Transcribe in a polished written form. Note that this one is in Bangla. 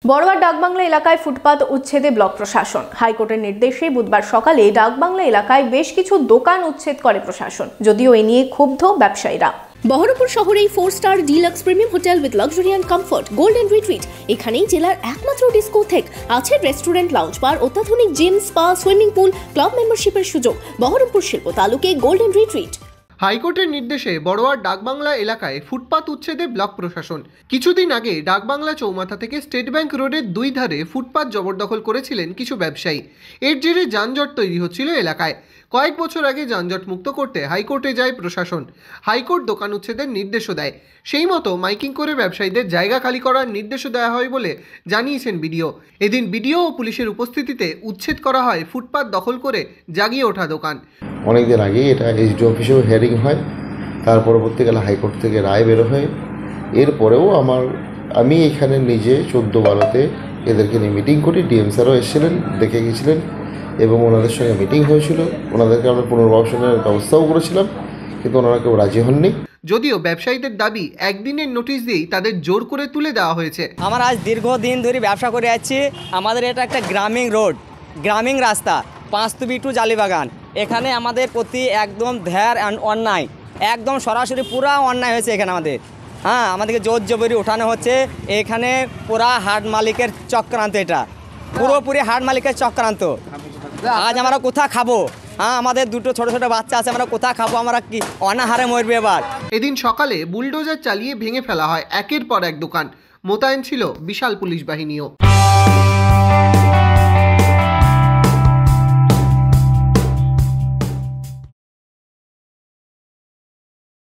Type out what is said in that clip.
বড়োয়ার ডাকবাংলা এলাকায় ফুটপাত উচ্ছেদে ব্লক প্রশাসন। হাইকোর্টের নির্দেশে বুধবার সকালে ডাকবাংলা এলাকায় বেশ কিছু দোকান উচ্ছেদ করে প্রশাসন, যদিও এ নিয়ে ক্ষুব্ধ ব্যবসায়ীরা। বহরমপুর শহরেই 4 star deluxe premium hotel with luxury and comfort golden retreat. এখানেই জেলার একমাত্র ডিস্কোথেক, আছে রেস্টুরেন্ট, লাউঞ্জ বার, অত্যাধুনিক gym, spa, swimming pool, club মেম্বারশিপের সুযোগ। বহরমপুর শিল্প তালুকে গোল্ডেন রিট্রিট। হাইকোর্টের নির্দেশে বড়োয়ার ডাকবাংলা এলাকায় ফুটপাত উচ্ছেদে ব্লক প্রশাসন। কিছুদিন আগে ডাকবাংলা চৌমাথা থেকে স্টেট ব্যাংক রোডের দুই ধারে ফুটপাত জবরদখল করেছিলেন কিছু ব্যবসায়ী। এর জেরে যানজট তৈরি হচ্ছিল এলাকায়। কয়েক বছর আগে যানজট মুক্ত করতে হাইকোর্টে যায় প্রশাসন। হাইকোর্ট দোকান উচ্ছেদের নির্দেশও দেয়। সেই মতো মাইকিং করে ব্যবসায়ীদের জায়গা খালি করার নির্দেশও দেওয়া হয় বলে জানিয়েছেন বিডিও। এদিন বিডিও ও পুলিশের উপস্থিতিতে উচ্ছেদ করা হয় ফুটপাত দখল করে জাগিয়ে ওঠা দোকান। অনেকদিন আগেই এটা এসডি অফিসেও হিয়ারিং হয়, তার পরবর্তীকালে হাইকোর্ট থেকে রায় বেরো হয়। এরপরেও আমি এখানে নিজে 14-12-তে এদেরকে নিয়ে মিটিং করি। ডিএম স্যারও এসেছিলেন, দেখে গেছিলেন এবং ওনাদের সঙ্গে মিটিং হয়েছিল। ওনাদেরকে আমরা পুনর্বাসনের ব্যবস্থাও করেছিলাম, কিন্তু ওনারা কেউ রাজি হননি। যদিও ব্যবসায়ীদের দাবি একদিনের নোটিশ দিয়েই তাদের জোর করে তুলে দেওয়া হয়েছে। আমরা আজ দীর্ঘদিন ধরে ব্যবসা করে যাচ্ছি। আমাদের এটা একটা গ্রামীণ রোড, গ্রামীণ রাস্তা, 5 টু জালিবাগান। এখানে আমাদের প্রতি একদম ধ্যার অন্যায়, একদম সরাসরি পুরা অন্যায় হয়েছে এখানে আমাদের। আমাদেরকে জোর জবরি ওঠানো হচ্ছে। এখানে পুরা হাট মালিকের চক্রান্ত, এটা পুরোপুরি হাট মালিকের চক্রান্ত। আজ আমরা কোথা খাবো? আমাদের দুটো ছোট ছোট বাচ্চা আছে, আমরা কোথা খাবো? আমরা কি অনাহারে মরবে এবার? এদিন সকালে বুলডোজার চালিয়ে ভেঙে ফেলা হয় একের পর এক দোকান। মোতায়েন ছিল বিশাল পুলিশ বাহিনীও।